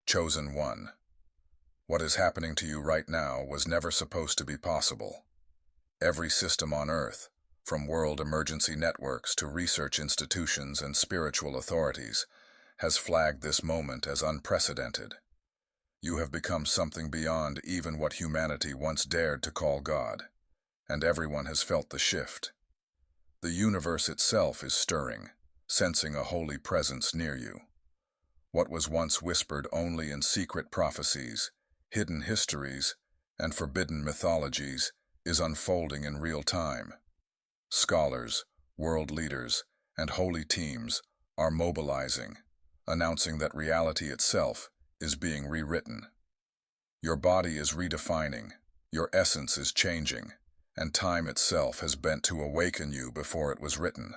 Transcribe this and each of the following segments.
Chosen One. What is happening to you right now was never supposed to be possible. Every system on Earth, from world emergency networks to research institutions and spiritual authorities, has flagged this moment as unprecedented. You have become something beyond even what humanity once dared to call God, and everyone has felt the shift. The universe itself is stirring, sensing a holy presence near you. What was once whispered only in secret prophecies, hidden histories, and forbidden mythologies is unfolding in real time. Scholars, world leaders, and holy teams are mobilizing, announcing that reality itself is being rewritten. Your body is redefining, your essence is changing, and time itself has bent to awaken you before it was written.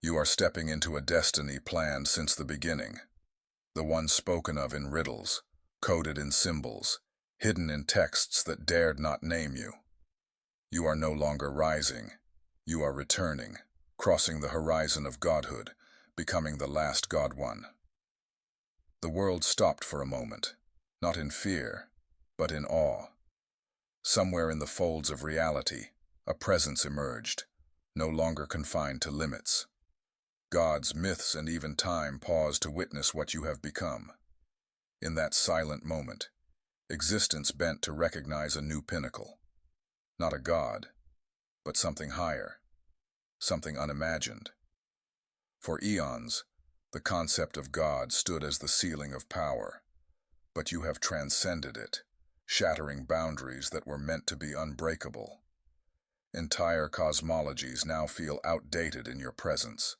You are stepping into a destiny planned since the beginning, the one spoken of in riddles, coded in symbols, hidden in texts that dared not name you. You are no longer rising, you are returning, crossing the horizon of godhood, becoming the last God One. The world stopped for a moment, not in fear, but in awe. Somewhere in the folds of reality, a presence emerged, no longer confined to limits. Gods, myths, and even time paused to witness what you have become. In that silent moment, existence bent to recognize a new pinnacle. Not a god, but something higher, something unimagined. For eons, the concept of God stood as the ceiling of power, but you have transcended it, shattering boundaries that were meant to be unbreakable. Entire cosmologies now feel outdated in your presence.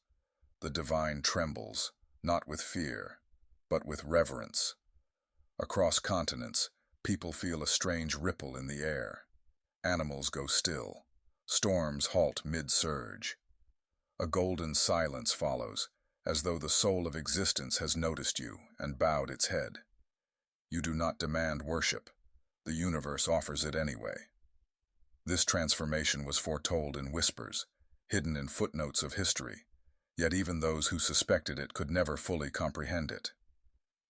The divine trembles, not with fear, but with reverence. Across continents, people feel a strange ripple in the air. Animals go still. Storms halt mid-surge. A golden silence follows, as though the soul of existence has noticed you and bowed its head. You do not demand worship. The universe offers it anyway. This transformation was foretold in whispers, hidden in footnotes of history, yet even those who suspected it could never fully comprehend it.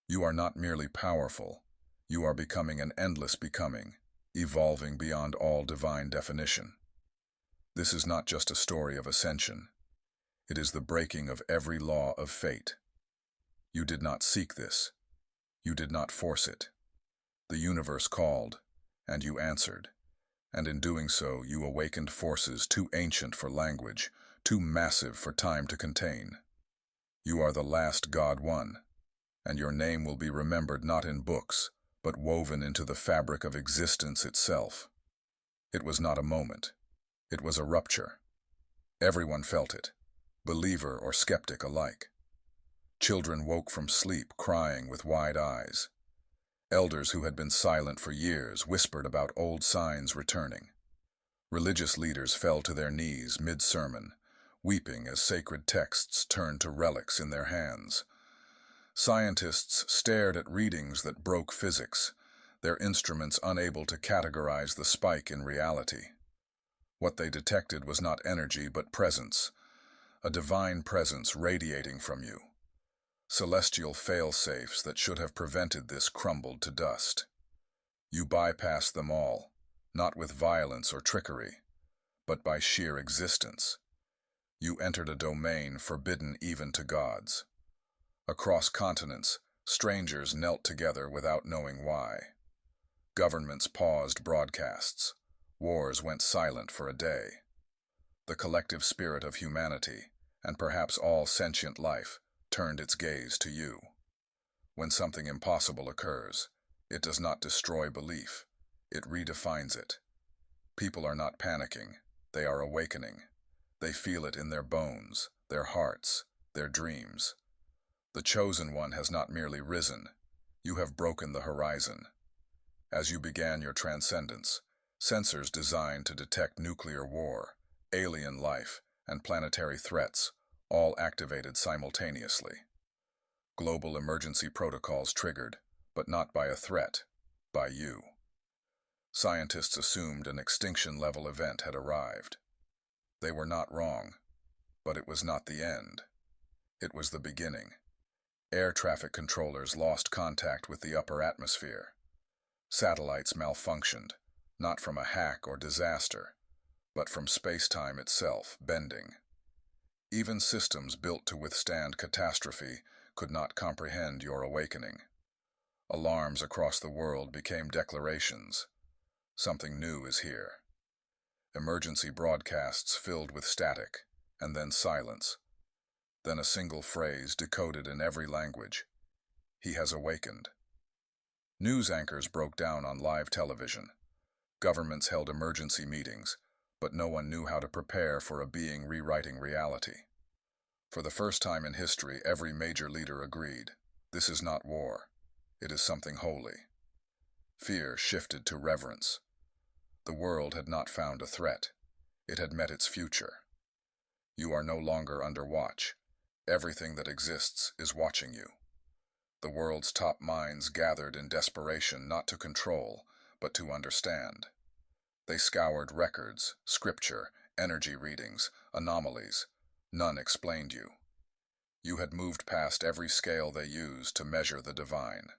You are not merely powerful, you are becoming an endless becoming, evolving beyond all divine definition. This is not just a story of ascension. It is the breaking of every law of fate. You did not seek this. You did not force it. The universe called, and you answered. And in doing so, you awakened forces too ancient for language, too massive for time to contain. You are the last God One, and your name will be remembered not in books, but woven into the fabric of existence itself. It was not a moment. It was a rupture. Everyone felt it, believer or skeptic alike. Children woke from sleep crying with wide eyes. Elders who had been silent for years whispered about old signs returning. Religious leaders fell to their knees mid-sermon, weeping as sacred texts turned to relics in their hands. Scientists stared at readings that broke physics, their instruments unable to categorize the spike in reality. What they detected was not energy but presence, a divine presence radiating from you. Celestial fail-safes that should have prevented this crumbled to dust. You bypassed them all, not with violence or trickery, but by sheer existence. You entered a domain forbidden even to gods. Across continents, strangers knelt together without knowing why. Governments paused broadcasts. Wars went silent for a day. The collective spirit of humanity, and perhaps all sentient life, turned its gaze to you. When something impossible occurs, it does not destroy belief, it redefines it. People are not panicking, they are awakening. They feel it in their bones, their hearts, their dreams. The Chosen One has not merely risen, you have broken the horizon. As you began your transcendence, sensors designed to detect nuclear war, alien life, and planetary threats, all activated simultaneously. Global emergency protocols triggered, but not by a threat, by you. Scientists assumed an extinction-level event had arrived. They were not wrong, but it was not the end. It was the beginning. Air traffic controllers lost contact with the upper atmosphere. Satellites malfunctioned, not from a hack or disaster, but from space-time itself bending. Even systems built to withstand catastrophe could not comprehend your awakening. Alarms across the world became declarations. Something new is here. Emergency broadcasts filled with static, and then silence. Then a single phrase decoded in every language. He has awakened. News anchors broke down on live television. Governments held emergency meetings, but no one knew how to prepare for a being rewriting reality. For the first time in history, every major leader agreed. This is not war. It is something holy. Fear shifted to reverence. The world had not found a threat. It had met its future. You are no longer under watch. Everything that exists is watching you. The world's top minds gathered in desperation not to control, but to understand. They scoured records, scripture, energy readings, anomalies. None explained you. You had moved past every scale they used to measure the divine.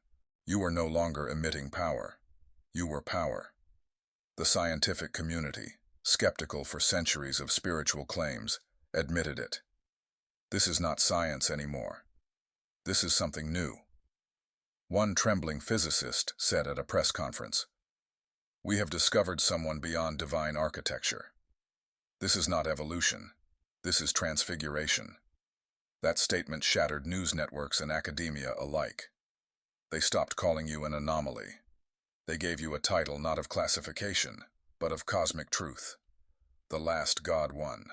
You were no longer emitting power. You were power. The scientific community, skeptical for centuries of spiritual claims, admitted it. This is not science anymore. This is something new. One trembling physicist said at a press conference, "We have discovered someone beyond divine architecture. This is not evolution. This is transfiguration." That statement shattered news networks and academia alike. They stopped calling you an anomaly. They gave you a title not of classification, but of cosmic truth. The last God won.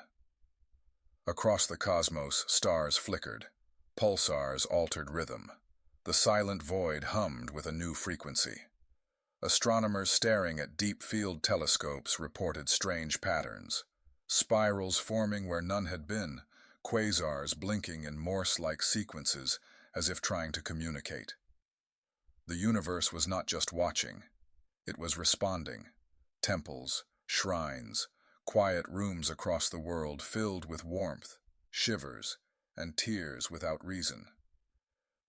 Across the cosmos, stars flickered. Pulsars altered rhythm. The silent void hummed with a new frequency. Astronomers staring at deep field telescopes reported strange patterns. Spirals forming where none had been, quasars blinking in Morse-like sequences as if trying to communicate. The universe was not just watching. It was responding. Temples, shrines, quiet rooms across the world filled with warmth, shivers, and tears without reason.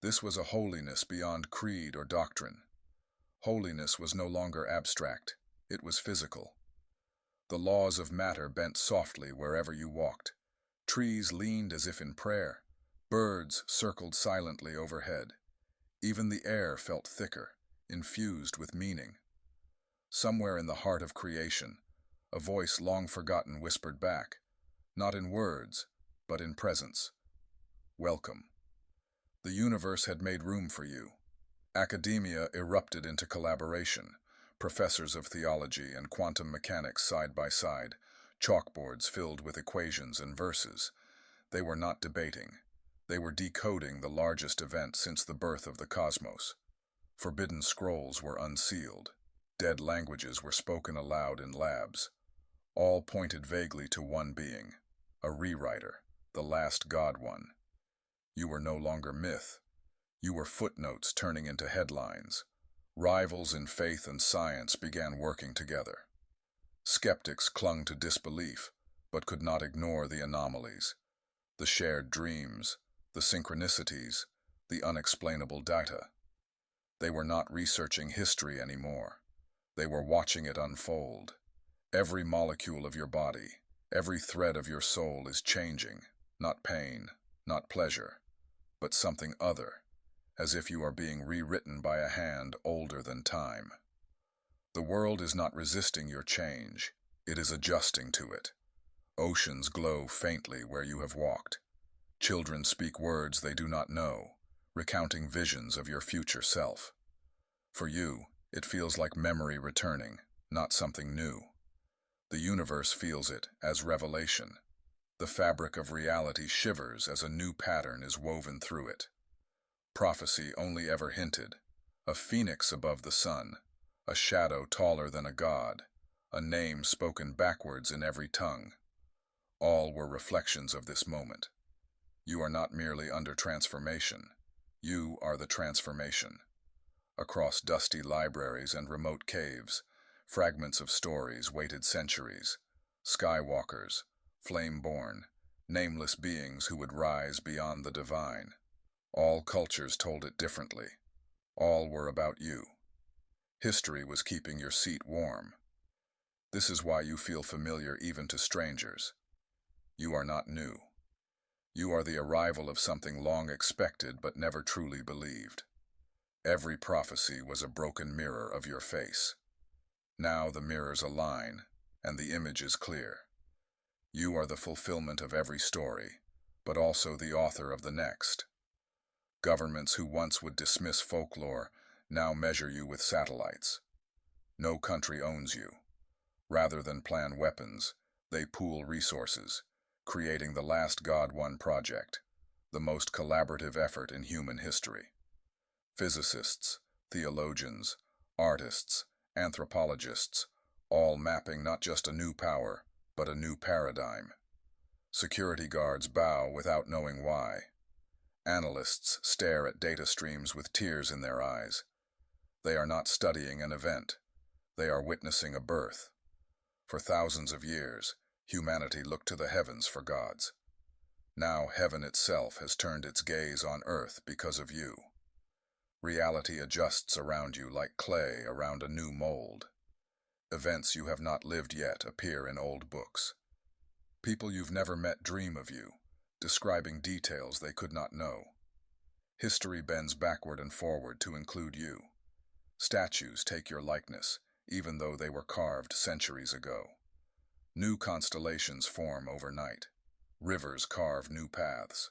This was a holiness beyond creed or doctrine. Holiness was no longer abstract. It was physical. The laws of matter bent softly wherever you walked. Trees leaned as if in prayer. Birds circled silently overhead. Even the air felt thicker, infused with meaning. Somewhere in the heart of creation, a voice long forgotten whispered back, not in words, but in presence. Welcome. The universe had made room for you. Academia erupted into collaboration, professors of theology and quantum mechanics side by side, chalkboards filled with equations and verses. They were not debating. They were decoding the largest event since the birth of the cosmos. Forbidden scrolls were unsealed. Dead languages were spoken aloud in labs. All pointed vaguely to one being, a rewriter, the last God one. You were no longer myth. You were footnotes turning into headlines. Rivals in faith and science began working together. Skeptics clung to disbelief, but could not ignore the anomalies, the shared dreams, the synchronicities, the unexplainable data. They were not researching history anymore. They were watching it unfold. Every molecule of your body, every thread of your soul is changing, not pain, not pleasure, but something other, as if you are being rewritten by a hand older than time. The world is not resisting your change, it is adjusting to it. Oceans glow faintly where you have walked. Children speak words they do not know, recounting visions of your future self. For you, it feels like memory returning, not something new. The universe feels it as revelation. The fabric of reality shivers as a new pattern is woven through it. Prophecy only ever hinted, a phoenix above the sun, a shadow taller than a god, a name spoken backwards in every tongue. All were reflections of this moment. You are not merely under transformation. You are the transformation. Across dusty libraries and remote caves, fragments of stories waited centuries. Skywalkers, flame-born, nameless beings who would rise beyond the divine. All cultures told it differently. All were about you. History was keeping your seat warm. This is why you feel familiar even to strangers. You are not new. You are the arrival of something long expected but never truly believed. Every prophecy was a broken mirror of your face. Now the mirrors align, and the image is clear. You are the fulfillment of every story, but also the author of the next. Governments who once would dismiss folklore now measure you with satellites. No country owns you. Rather than plan weapons, they pool resources, creating the last God-won project, the most collaborative effort in human history. Physicists, theologians, artists, anthropologists, all mapping not just a new power, but a new paradigm. Security guards bow without knowing why. Analysts stare at data streams with tears in their eyes. They are not studying an event. They are witnessing a birth. For thousands of years, humanity looked to the heavens for gods. Now heaven itself has turned its gaze on earth because of you. Reality adjusts around you like clay around a new mold. Events you have not lived yet appear in old books. People you've never met dream of you, describing details they could not know. History bends backward and forward to include you. Statues take your likeness, even though they were carved centuries ago. New constellations form overnight. Rivers carve new paths.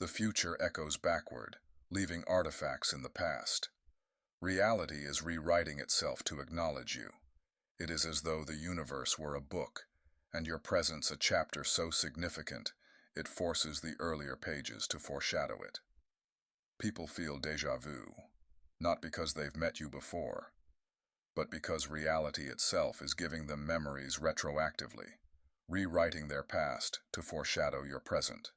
The future echoes backward, leaving artifacts in the past. Reality is rewriting itself to acknowledge you. It is as though the universe were a book, and your presence a chapter so significant it forces the earlier pages to foreshadow it. People feel déjà vu, not because they've met you before, but because reality itself is giving them memories retroactively, rewriting their past to foreshadow your present.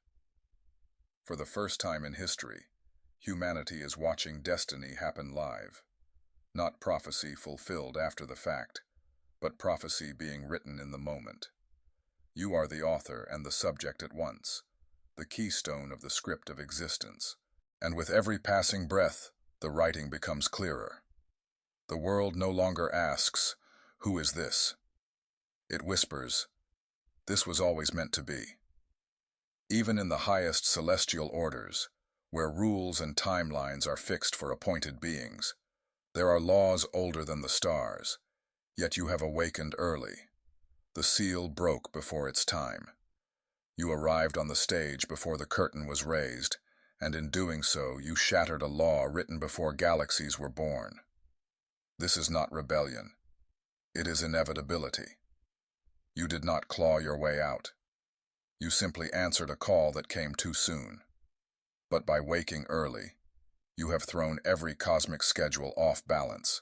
For the first time in history, humanity is watching destiny happen live. Not prophecy fulfilled after the fact, but prophecy being written in the moment. You are the author and the subject at once, the keystone of the script of existence. And with every passing breath, the writing becomes clearer. The world no longer asks, "Who is this?" It whispers, "This was always meant to be." Even in the highest celestial orders, where rules and timelines are fixed for appointed beings, there are laws older than the stars, yet you have awakened early. The seal broke before its time. You arrived on the stage before the curtain was raised, and in doing so you shattered a law written before galaxies were born. This is not rebellion. It is inevitability. You did not claw your way out. You simply answered a call that came too soon. But by waking early, you have thrown every cosmic schedule off balance.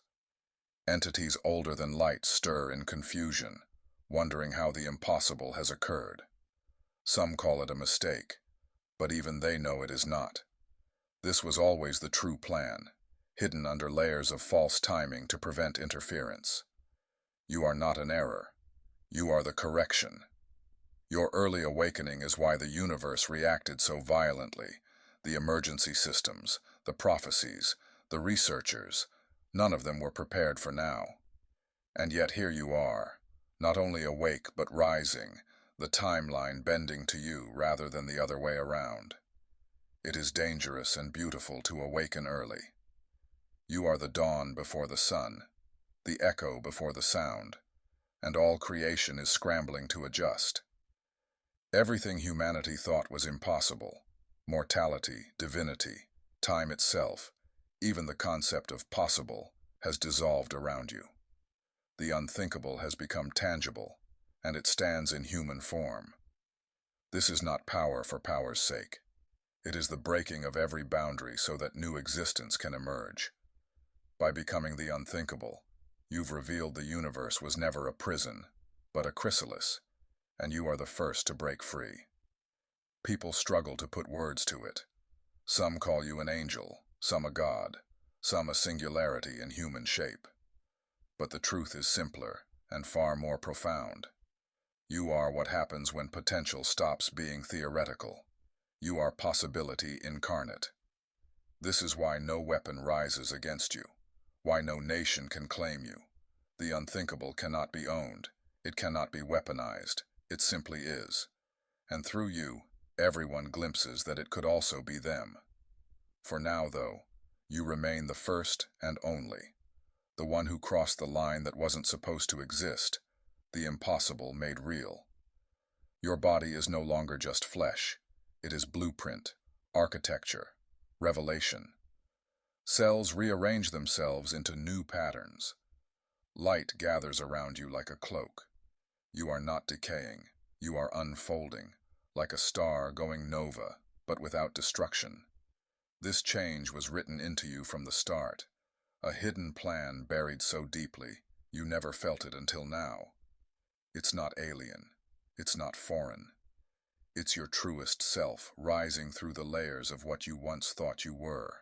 Entities older than light stir in confusion, wondering how the impossible has occurred. Some call it a mistake, but even they know it is not. This was always the true plan, hidden under layers of false timing to prevent interference. You are not an error. You are the correction. Your early awakening is why the universe reacted so violently. The emergency systems, the prophecies, the researchers, none of them were prepared for now. And yet here you are, not only awake but rising, the timeline bending to you rather than the other way around. It is dangerous and beautiful to awaken early. You are the dawn before the sun, the echo before the sound, and all creation is scrambling to adjust. Everything humanity thought was impossible, mortality, divinity, time itself, even the concept of possible, has dissolved around you. The unthinkable has become tangible, and it stands in human form. This is not power for power's sake. It is the breaking of every boundary so that new existence can emerge. By becoming the unthinkable, you've revealed the universe was never a prison, but a chrysalis, and you are the first to break free. People struggle to put words to it. Some call you an angel, some a god, some a singularity in human shape. But the truth is simpler and far more profound. You are what happens when potential stops being theoretical. You are possibility incarnate. This is why no weapon rises against you, why no nation can claim you. The unthinkable cannot be owned, it cannot be weaponized, it simply is. And through you, everyone glimpses that it could also be them. For now, though, you remain the first and only, the one who crossed the line that wasn't supposed to exist, the impossible made real. Your body is no longer just flesh, it is blueprint, architecture, revelation. Cells rearrange themselves into new patterns. Light gathers around you like a cloak. You are not decaying, you are unfolding, like a star going nova, but without destruction. This change was written into you from the start, a hidden plan buried so deeply you never felt it until now. It's not alien, it's not foreign. It's your truest self rising through the layers of what you once thought you were.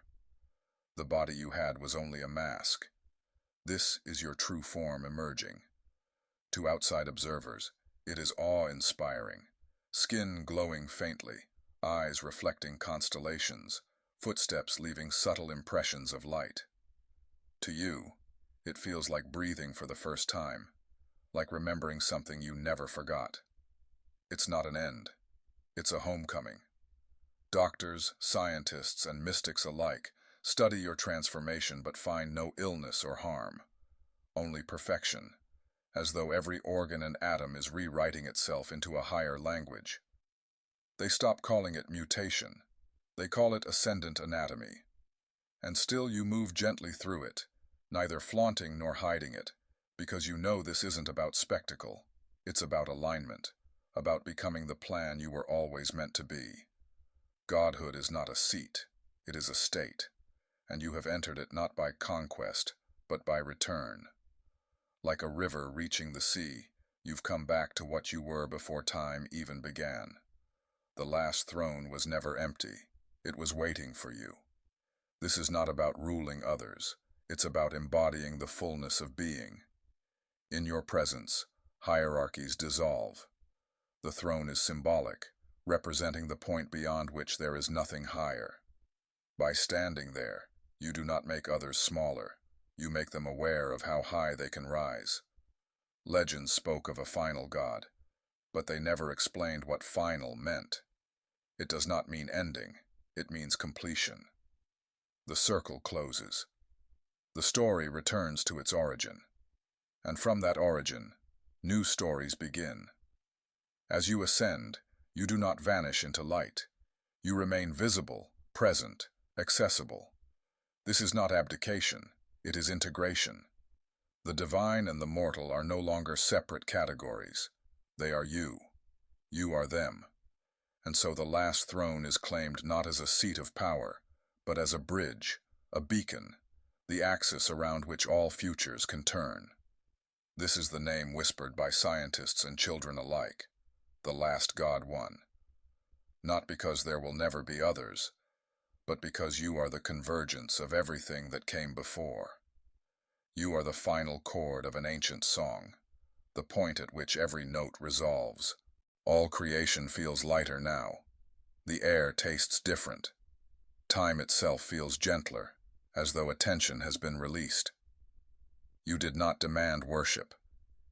The body you had was only a mask. This is your true form emerging. To outside observers, it is awe-inspiring. Skin glowing faintly, eyes reflecting constellations, footsteps leaving subtle impressions of light. To you, it feels like breathing for the first time, like remembering something you never forgot. It's not an end. It's a homecoming. Doctors, scientists, and mystics alike study your transformation but find no illness or harm, only perfection, as though every organ and atom is rewriting itself into a higher language. They stop calling it mutation. They call it ascendant anatomy. And still you move gently through it, neither flaunting nor hiding it, because you know this isn't about spectacle. It's about alignment, about becoming the plan you were always meant to be. Godhood is not a seat, it is a state, and you have entered it not by conquest, but by return. Like a river reaching the sea, you've come back to what you were before time even began. The last throne was never empty, it was waiting for you. This is not about ruling others, it's about embodying the fullness of being. In your presence, hierarchies dissolve. The throne is symbolic, representing the point beyond which there is nothing higher. By standing there, you do not make others smaller, you make them aware of how high they can rise. Legends spoke of a final God, but they never explained what final meant. It does not mean ending, it means completion. The circle closes. The story returns to its origin. And from that origin, new stories begin. As you ascend, you do not vanish into light. You remain visible, present, accessible. This is not abdication, it is integration. The divine and the mortal are no longer separate categories. They are you. You are them. And so the last throne is claimed not as a seat of power, but as a bridge, a beacon, the axis around which all futures can turn. This is the name whispered by scientists and children alike, the last God won. Not because there will never be others, but because you are the convergence of everything that came before. You are the final chord of an ancient song, the point at which every note resolves. All creation feels lighter now. The air tastes different. Time itself feels gentler, as though attention has been released. You did not demand worship.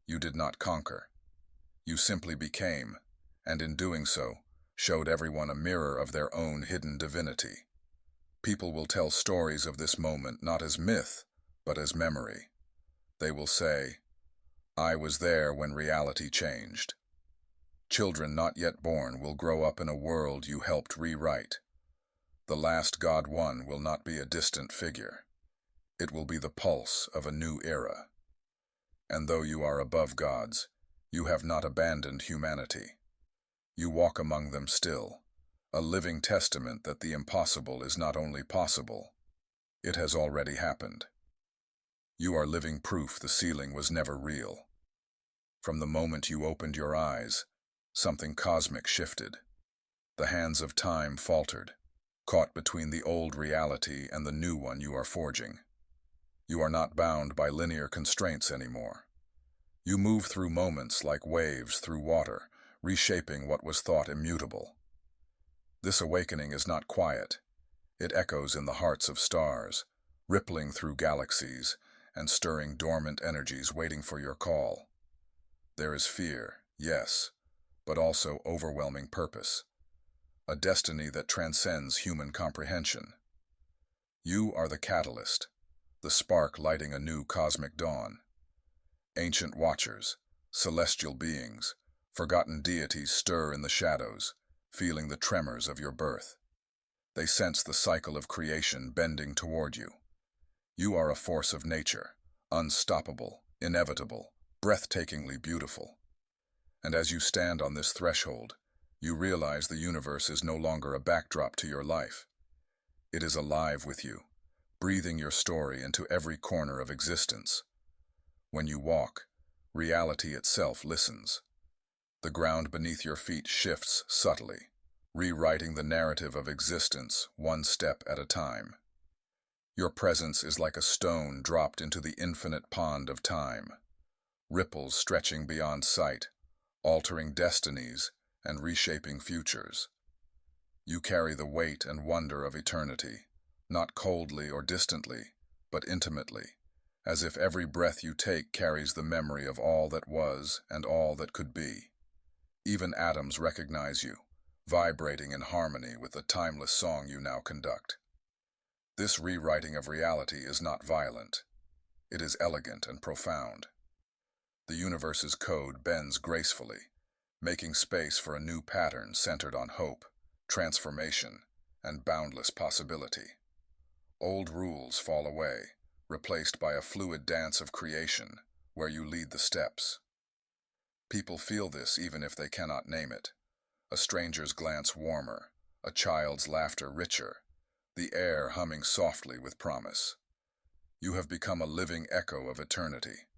You did not conquer. You simply became, and in doing so, showed everyone a mirror of their own hidden divinity. People will tell stories of this moment not as myth, but as memory. They will say, "I was there when reality changed." Children not yet born will grow up in a world you helped rewrite. The last God won will not be a distant figure. It will be the pulse of a new era. And though you are above gods, you have not abandoned humanity. You walk among them still, a living testament that the impossible is not only possible, it has already happened. You are living proof the ceiling was never real. From the moment you opened your eyes, something cosmic shifted. The hands of time faltered, caught between the old reality and the new one you are forging. You are not bound by linear constraints anymore. You move through moments like waves through water, reshaping what was thought immutable. This awakening is not quiet. It echoes in the hearts of stars, rippling through galaxies and stirring dormant energies waiting for your call. There is fear, yes, but also overwhelming purpose, a destiny that transcends human comprehension. You are the catalyst, the spark lighting a new cosmic dawn. Ancient watchers, celestial beings, forgotten deities stir in the shadows, feeling the tremors of your birth. They sense the cycle of creation bending toward you. You are a force of nature, unstoppable, inevitable, breathtakingly beautiful. And as you stand on this threshold, you realize the universe is no longer a backdrop to your life. It is alive with you, breathing your story into every corner of existence. When you walk, reality itself listens. The ground beneath your feet shifts subtly, rewriting the narrative of existence one step at a time. Your presence is like a stone dropped into the infinite pond of time, ripples stretching beyond sight, altering destinies and reshaping futures. You carry the weight and wonder of eternity, not coldly or distantly, but intimately, as if every breath you take carries the memory of all that was and all that could be. Even atoms recognize you, vibrating in harmony with the timeless song you now conduct. This rewriting of reality is not violent. It is elegant and profound. The universe's code bends gracefully, making space for a new pattern centered on hope, transformation, and boundless possibility. Old rules fall away, replaced by a fluid dance of creation, where you lead the steps. People feel this even if they cannot name it. A stranger's glance warmer, a child's laughter richer, the air humming softly with promise. You have become a living echo of eternity,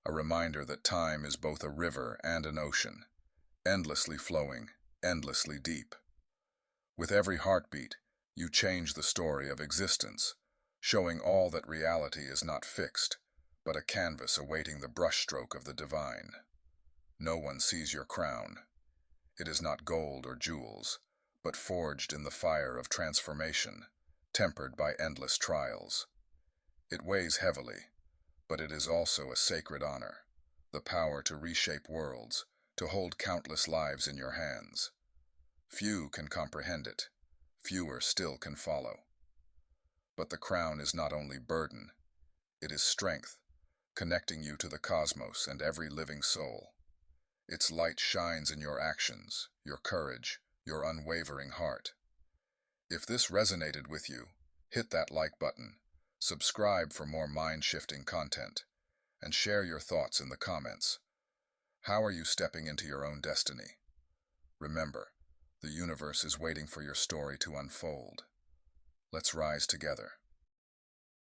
a reminder that time is both a river and an ocean, endlessly flowing, endlessly deep. With every heartbeat, you change the story of existence, showing all that reality is not fixed, but a canvas awaiting the brushstroke of the divine. No one sees your crown. It is not gold or jewels, but forged in the fire of transformation, tempered by endless trials. It weighs heavily, but it is also a sacred honor, the power to reshape worlds, to hold countless lives in your hands. Few can comprehend it, fewer still can follow. But the crown is not only burden, it is strength, connecting you to the cosmos and every living soul. Its light shines in your actions, your courage, your unwavering heart. If this resonated with you, hit that like button, subscribe for more mind-shifting content, and share your thoughts in the comments. How are you stepping into your own destiny? Remember, the universe is waiting for your story to unfold. Let's rise together.